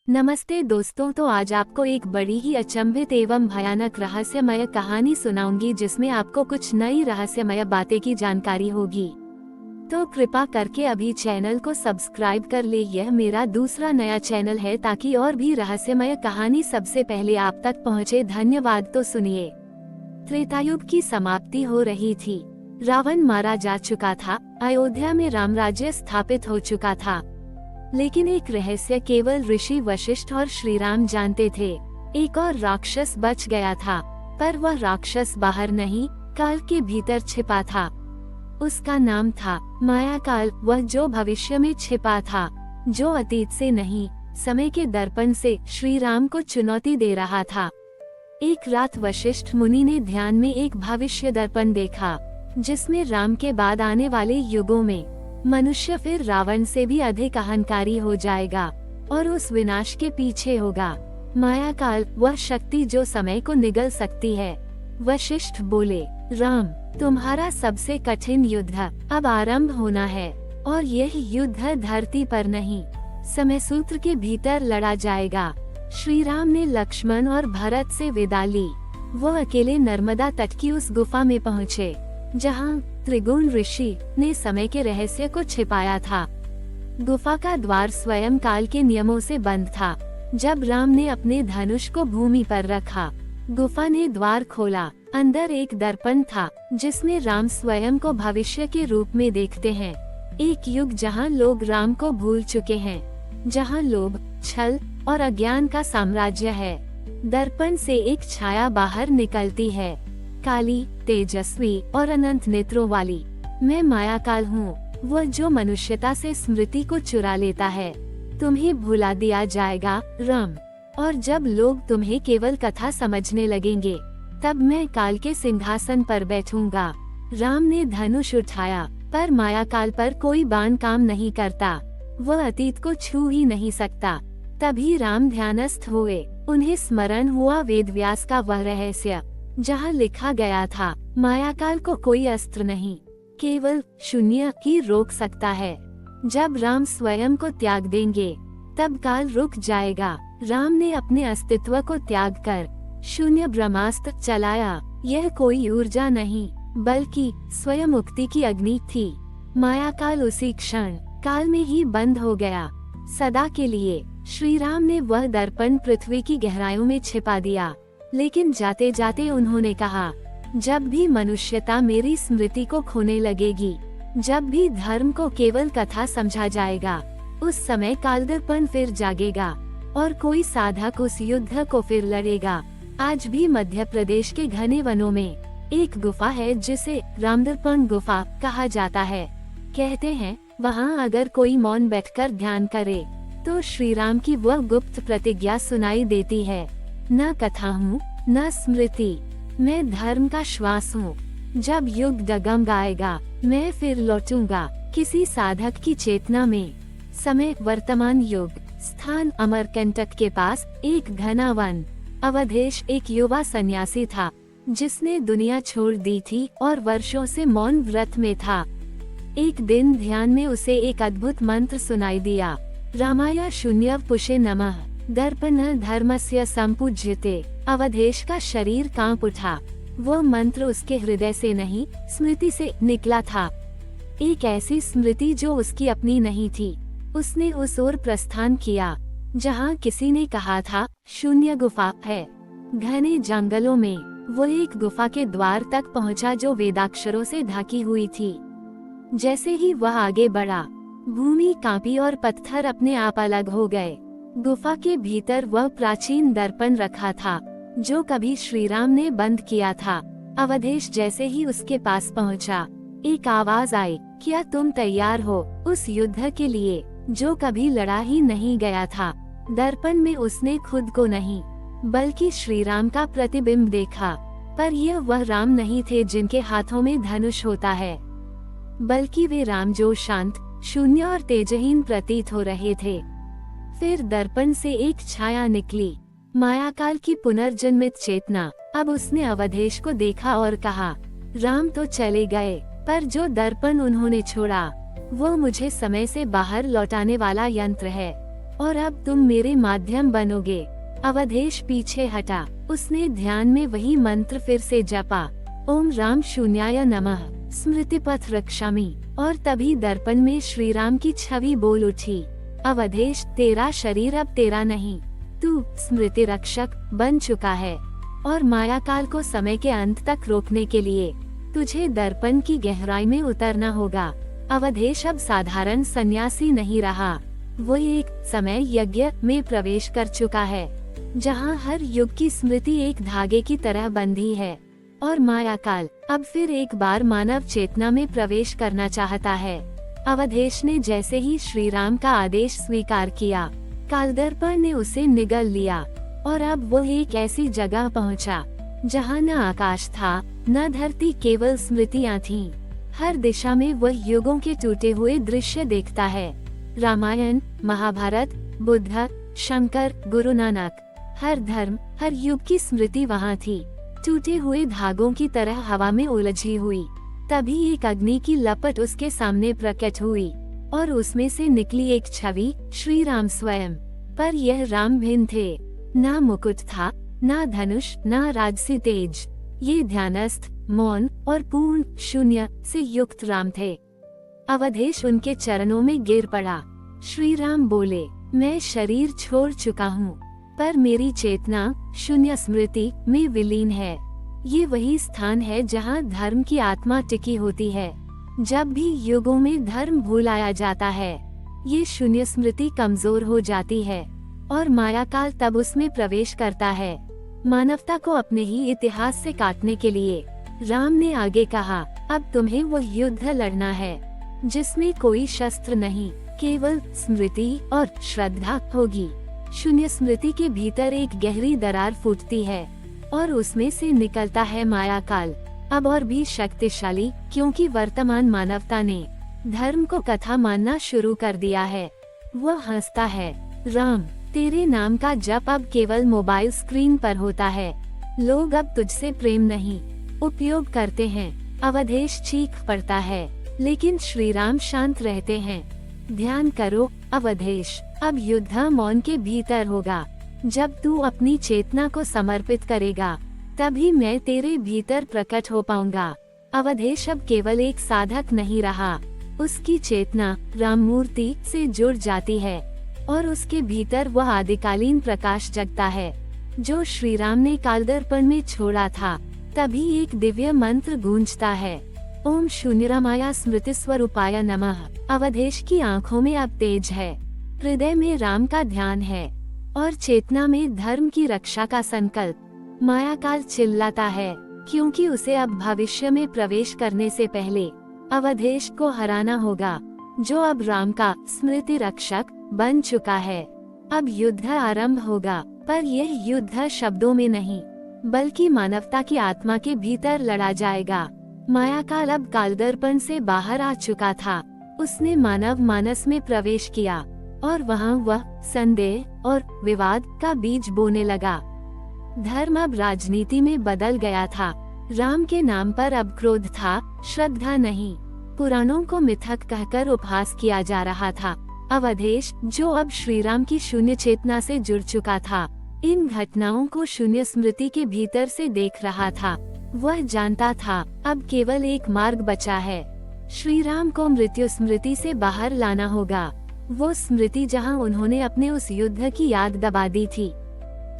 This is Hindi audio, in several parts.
नमस्ते दोस्तों, तो आज आपको एक बड़ी ही अचंभित एवं भयानक रहस्यमय कहानी सुनाऊंगी जिसमें आपको कुछ नई रहस्यमय बातें की जानकारी होगी। तो कृपा करके अभी चैनल को सब्सक्राइब कर ले। यह मेरा दूसरा नया चैनल है ताकि और भी रहस्यमय कहानी सबसे पहले आप तक पहुंचे। धन्यवाद। तो सुनिए। त्रेतायुग की समाप्ति हो रही थी। रावण मारा जा चुका था। अयोध्या में रामराज्य स्थापित हो चुका था। लेकिन एक रहस्य केवल ऋषि वशिष्ठ और श्री राम जानते थे। एक और राक्षस बच गया था, पर वह राक्षस बाहर नहीं, काल के भीतर छिपा था। उसका नाम था माया काल। वह जो भविष्य में छिपा था, जो अतीत से नहीं, समय के दर्पण से श्री राम को चुनौती दे रहा था। एक रात वशिष्ठ मुनि ने ध्यान में एक भविष्य दर्पण देखा, जिसमें राम के बाद आने वाले युगों में मनुष्य फिर रावण से भी अधिक अहंकारी हो जाएगा और उस विनाश के पीछे होगा। माया काल, वह शक्ति जो समय को निगल सकती है। वशिष्ठ बोले, राम, तुम्हारा सबसे कठिन युद्ध अब आरंभ होना है, और यह युद्ध धरती पर नहीं, समय सूत्र के भीतर लड़ा जाएगा। श्री राम ने लक्ष्मण और भरत से विदा ली। वह अकेले नर्मदा तट की उस गुफा में पहुँचे, जहाँ त्रिगुण ऋषि ने समय के रहस्य को छिपाया था। गुफा का द्वार स्वयं काल के नियमों से बंद था। जब राम ने अपने धनुष को भूमि पर रखा, गुफा ने द्वार खोला। अंदर एक दर्पण था, जिसमें राम स्वयं को भविष्य के रूप में देखते हैं। एक युग जहां लोग राम को भूल चुके हैं, जहां लोभ, छल और अज्ञान का साम्राज्य है। दर्पण से एक छाया बाहर निकलती है, काली, तेजस्वी और अनंत नेत्रों वाली। मैं माया काल हूँ, वह जो मनुष्यता से स्मृति को चुरा लेता है। तुम्हें भुला दिया जाएगा, राम, और जब लोग तुम्हें केवल कथा समझने लगेंगे, तब मैं काल के सिंहासन पर बैठूंगा। राम ने धनुष उठाया, पर माया काल पर कोई बाण काम नहीं करता। वह अतीत को छू ही नहीं सकता। तभी राम ध्यानस्थ हुए। उन्हें स्मरण हुआ वेदव्यास का वह रहस्य, जहाँ लिखा गया था, मायाकाल को कोई अस्त्र नहीं, केवल शून्य ही रोक सकता है। जब राम स्वयं को त्याग देंगे, तब काल रुक जाएगा। राम ने अपने अस्तित्व को त्याग कर शून्य ब्रह्मास्त्र चलाया। यह कोई ऊर्जा नहीं, बल्कि स्वयं मुक्ति की अग्नि थी। मायाकाल उसी क्षण काल में ही बंद हो गया, सदा के लिए। श्री राम ने वह दर्पण पृथ्वी की गहराइयों में छिपा दिया। लेकिन जाते जाते उन्होंने कहा, जब भी मनुष्यता मेरी स्मृति को खोने लगेगी, जब भी धर्म को केवल कथा समझा जाएगा, उस समय कालदर्पण फिर जागेगा और कोई साधक उस युद्ध को फिर लड़ेगा। आज भी मध्य प्रदेश के घने वनों में एक गुफा है, जिसे रामदर्पण गुफा कहा जाता है। कहते हैं, वहाँ अगर कोई मौन बैठकर ध्यान करे, तो श्री राम की वह गुप्त प्रतिज्ञा सुनाई देती है, न कथा हूँ, न स्मृति, मैं धर्म का श्वास हूँ। जब युग डगम गाएगा, मैं फिर लौटूंगा किसी साधक की चेतना में। समय वर्तमान युग। स्थान अमरकंटक के पास एक घना वन। अवधेश एक युवा सन्यासी था, जिसने दुनिया छोड़ दी थी और वर्षों से मौन व्रत में था। एक दिन ध्यान में उसे एक अद्भुत मंत्र सुनाई दिया, रामाय शून्य पुषे नमः, दर्पण धर्मस्य संपूज्यते। अवधेश का शरीर कांप उठा। वो मंत्र उसके हृदय से नहीं, स्मृति से निकला था। एक ऐसी स्मृति जो उसकी अपनी नहीं थी। उसने उस ओर प्रस्थान किया, जहाँ किसी ने कहा था, शून्य गुफा है। घने जंगलों में वो एक गुफा के द्वार तक पहुँचा, जो वेदाक्षरों से ढकी हुई थी। जैसे ही वह आगे बढ़ा, भूमि कांपी और पत्थर अपने आप अलग हो गए। गुफा के भीतर वह प्राचीन दर्पण रखा था, जो कभी श्री राम ने बंद किया था। अवधेश जैसे ही उसके पास पहुंचा, एक आवाज आई, क्या तुम तैयार हो उस युद्ध के लिए जो कभी लड़ा ही नहीं गया था? दर्पण में उसने खुद को नहीं, बल्कि श्री राम का प्रतिबिंब देखा। पर यह वह राम नहीं थे जिनके हाथों में धनुष होता है, बल्कि वे राम जो शांत, शून्य और तेजहीन प्रतीत हो रहे थे। फिर दर्पण से एक छाया निकली, मायाकाल की पुनर्जन्मित चेतना। अब उसने अवधेश को देखा और कहा, राम तो चले गए, पर जो दर्पण उन्होंने छोड़ा, वो मुझे समय से बाहर लौटाने वाला यंत्र है। और अब तुम मेरे माध्यम बनोगे। अवधेश पीछे हटा। उसने ध्यान में वही मंत्र फिर से जपा, ओम राम शून्याय नमः, स्मृति पथ रक्षामि। और तभी दर्पण में श्री राम की छवि बोल उठी, अवधेश तेरा शरीर अब तेरा नहीं, तू स्मृति रक्षक बन चुका है। और मायाकाल को समय के अंत तक रोकने के लिए तुझे दर्पण की गहराई में उतरना होगा। अवधेश अब साधारण सन्यासी नहीं रहा, वो एक समय यज्ञ में प्रवेश कर चुका है, जहाँ हर युग की स्मृति एक धागे की तरह बंधी है। और मायाकाल अब फिर एक बार मानव चेतना में प्रवेश करना चाहता है। अवधेश ने जैसे ही श्री राम का आदेश स्वीकार किया, कालदर्पण ने उसे निगल लिया और अब वो एक ऐसी जगह पहुंचा जहां न आकाश था न धरती, केवल स्मृतियां थीं। हर दिशा में वह युगों के टूटे हुए दृश्य देखता है। रामायण, महाभारत, बुद्ध, शंकर, गुरु नानक, हर धर्म, हर युग की स्मृति वहां थी, टूटे हुए धागों की तरह हवा में उलझी हुई। तभी एक अग्नि की लपट उसके सामने प्रकट हुई और उसमें से निकली एक छवि, श्री राम स्वयं। पर यह राम भिन्न थे, ना मुकुट था, ना धनुष, ना राजसी तेज। ये ध्यानस्थ, मौन और पूर्ण शून्य से युक्त राम थे। अवधेश उनके चरणों में गिर पड़ा। श्री राम बोले, मैं शरीर छोड़ चुका हूँ, पर मेरी चेतना शून्य स्मृति में विलीन है। ये वही स्थान है जहाँ धर्म की आत्मा टिकी होती है। जब भी युगों में धर्म भुलाया जाता है, ये शून्य स्मृति कमजोर हो जाती है और मायाकाल तब उसमें प्रवेश करता है। मानवता को अपने ही इतिहास से काटने के लिए राम ने आगे कहा, अब तुम्हें वो युद्ध लड़ना है जिसमें कोई शस्त्र नहीं, केवल स्मृति और श्रद्धा होगी। शून्य स्मृति के भीतर एक गहरी दरार फूटती है और उसमें से निकलता है मायाकाल, अब और भी शक्तिशाली, क्योंकि वर्तमान मानवता ने धर्म को कथा मानना शुरू कर दिया है। वह हंसता है, राम तेरे नाम का जप अब केवल मोबाइल स्क्रीन पर होता है। लोग अब तुझसे प्रेम नहीं, उपयोग करते हैं। अवधेश चीख पड़ता है, लेकिन श्री राम शांत रहते हैं। ध्यान करो अवधेश, अब युद्ध मौन के भीतर होगा। जब तू अपनी चेतना को समर्पित करेगा, तभी मैं तेरे भीतर प्रकट हो पाऊंगा। अवधेश अब केवल एक साधक नहीं रहा, उसकी चेतना राम मूर्ति से जुड़ जाती है और उसके भीतर वह आदिकालीन प्रकाश जगता है जो श्री राम ने कालदर्पण में छोड़ा था। तभी एक दिव्य मंत्र गूंजता है, ओम शून्यरामाय स्मृति स्वरूपाय नमः। अवधेश की आंखों में अब तेज है, हृदय में राम का ध्यान है और चेतना में धर्म की रक्षा का संकल्प। मायाकाल चिल्लाता है, क्योंकि उसे अब भविष्य में प्रवेश करने से पहले अवधेश को हराना होगा, जो अब राम का स्मृति रक्षक बन चुका है। अब युद्ध आरंभ होगा, पर यह युद्ध शब्दों में नहीं, बल्कि मानवता की आत्मा के भीतर लड़ा जाएगा। मायाकाल अब कालदर्पण से बाहर आ चुका था। उसने मानव मानस में प्रवेश किया और वहाँ वह संदेह और विवाद का बीज बोने लगा। धर्म अब राजनीति में बदल गया था। राम के नाम पर अब क्रोध था, श्रद्धा नहीं। पुराणों को मिथक कहकर उपहास किया जा रहा था। अवधेश, जो अब श्री राम की शून्य चेतना से जुड़ चुका था, इन घटनाओं को शून्य स्मृति के भीतर से देख रहा था। वह जानता था अब केवल एक मार्ग बचा है, श्री राम को मृत्यु स्मृति से बाहर लाना होगा। वो स्मृति जहां उन्होंने अपने उस युद्ध की याद दबा दी थी,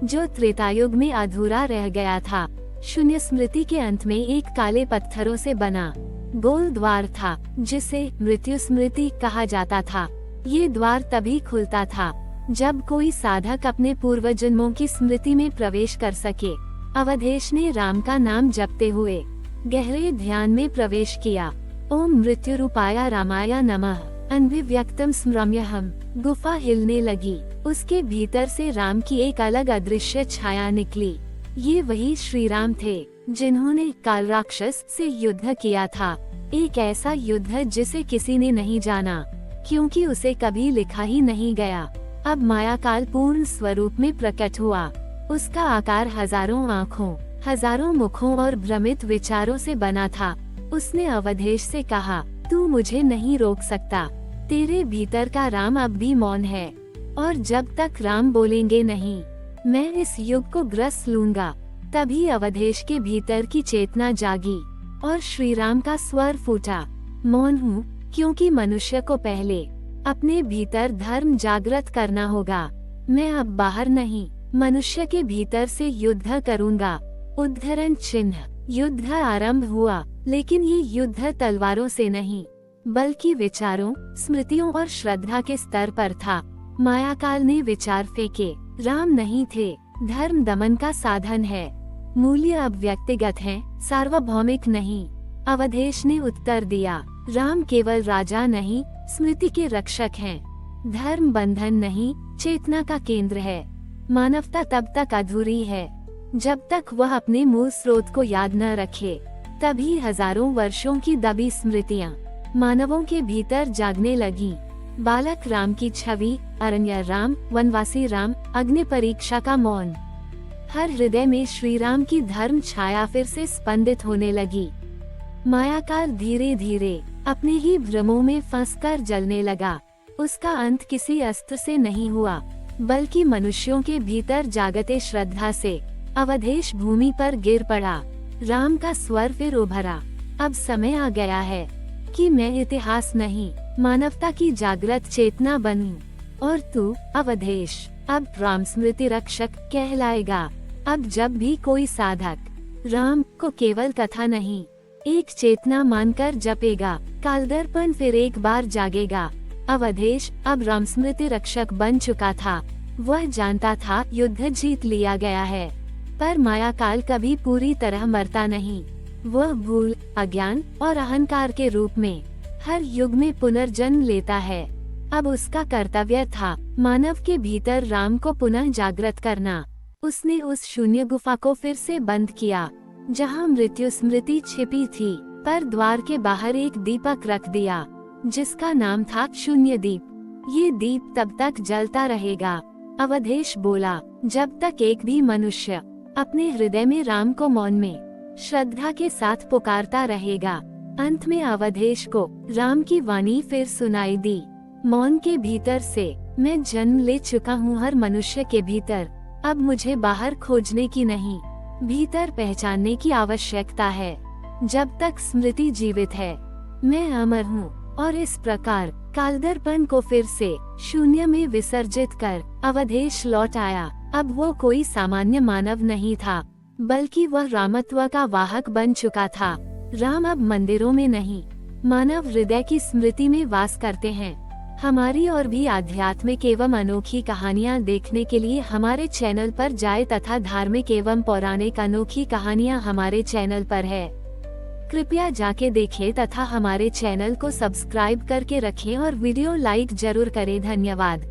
जो त्रेतायुग में अधूरा रह गया था। शून्य स्मृति के अंत में एक काले पत्थरों से बना गोल द्वार था, जिसे मृत्यु स्मृति कहा जाता था। ये द्वार तभी खुलता था जब कोई साधक अपने पूर्व जन्मों की स्मृति में प्रवेश कर सके। अवधेश ने राम का नाम जपते हुए गहरे ध्यान में प्रवेश किया। ओम मृत्यु रूपाय रामाय नमः। अनभिव्यक्तम स्मृम्यहम्। गुफा हिलने लगी। उसके भीतर से राम की एक अलग अदृश्य छाया निकली। ये वही श्री राम थे जिन्होंने काल राक्षस से युद्ध किया था। एक ऐसा युद्ध जिसे किसी ने नहीं जाना, क्योंकि उसे कभी लिखा ही नहीं गया। अब मायाकाल पूर्ण स्वरूप में प्रकट हुआ। उसका आकार हजारों आँखों, हजारों मुखों और भ्रमित विचारों से बना था। उसने अवधेश से कहा, तू मुझे नहीं रोक सकता। तेरे भीतर का राम अब भी मौन है और जब तक राम बोलेंगे नहीं, मैं इस युग को ग्रस लूंगा, तभी अवधेश के भीतर की चेतना जागी और श्री राम का स्वर फूटा, मौन हूँ क्योंकि मनुष्य को पहले अपने भीतर धर्म जागृत करना होगा। मैं अब बाहर नहीं, मनुष्य के भीतर से युद्ध करूंगा। उद्धरण चिन्ह। युद्ध आरंभ हुआ, लेकिन ये युद्ध तलवारों से नहीं, बल्कि विचारों, स्मृतियों और श्रद्धा के स्तर पर था। मायाकाल ने विचार फेंके, राम नहीं थे, धर्म दमन का साधन है, मूल्य अब व्यक्तिगत हैं, सार्वभौमिक नहीं। अवधेश ने उत्तर दिया, राम केवल राजा नहीं, स्मृति के रक्षक हैं। धर्म बंधन नहीं, चेतना का केंद्र है। मानवता तब तक अधूरी है जब तक वह अपने मूल स्रोत को याद न रखे। तभी हजारों वर्षों की दबी स्मृतियां मानवों के भीतर जागने लगी। बालक राम की छवि, अरण्य राम, वनवासी राम, अग्नि परीक्षा का मौन। हर हृदय में श्री राम की धर्म छाया फिर से स्पंदित होने लगी। मायाकाल धीरे धीरे अपने ही भ्रमों में फंसकर जलने लगा। उसका अंत किसी अस्त्र से नहीं हुआ, बल्कि मनुष्यों के भीतर जागते श्रद्धा से। अवधेश भूमि पर गिर पड़ा। राम का स्वर फिर उभरा, अब समय आ गया है कि मैं इतिहास नहीं, मानवता की जागृत चेतना बनूं। और तू अवधेश अब राम स्मृति रक्षक कहलाएगा। अब जब भी कोई साधक राम को केवल कथा नहीं, एक चेतना मानकर जपेगा, कालदर्पण फिर एक बार जागेगा। अवधेश अब राम स्मृति रक्षक बन चुका था। वह जानता था युद्ध जीत लिया गया है, पर मायाकाल कभी पूरी तरह मरता नहीं। वह भूल, अज्ञान और अहंकार के रूप में हर युग में पुनर्जन्म लेता है। अब उसका कर्तव्य था मानव के भीतर राम को पुनः जागृत करना। उसने उस शून्य गुफा को फिर से बंद किया जहां मृत्यु स्मृति छिपी थी, पर द्वार के बाहर एक दीपक रख दिया जिसका नाम था शून्य दीप। ये दीप तब तक जलता रहेगा, अवधेश बोला, जब तक एक भी मनुष्य अपने हृदय में राम को मौन में श्रद्धा के साथ पुकारता रहेगा। अंत में अवधेश को राम की वाणी फिर सुनाई दी, मौन के भीतर से मैं जन्म ले चुका हूँ हर मनुष्य के भीतर। अब मुझे बाहर खोजने की नहीं, भीतर पहचानने की आवश्यकता है। जब तक स्मृति जीवित है, मैं अमर हूँ। और इस प्रकार कालदर्पण को फिर से शून्य में विसर्जित कर अवधेश लौट आया। अब वो कोई सामान्य मानव नहीं था, बल्कि वह रामत्व का वाहक बन चुका था। राम अब मंदिरों में नहीं, मानव हृदय की स्मृति में वास करते हैं। हमारी और भी आध्यात्मिक एवं अनोखी कहानियाँ देखने के लिए हमारे चैनल पर जाएं तथा धार्मिक एवं पौराणिक अनोखी कहानियाँ हमारे चैनल पर है। कृपया जाके देखें तथा हमारे चैनल को सब्सक्राइब करके रखें और वीडियो लाइक जरूर करें। धन्यवाद।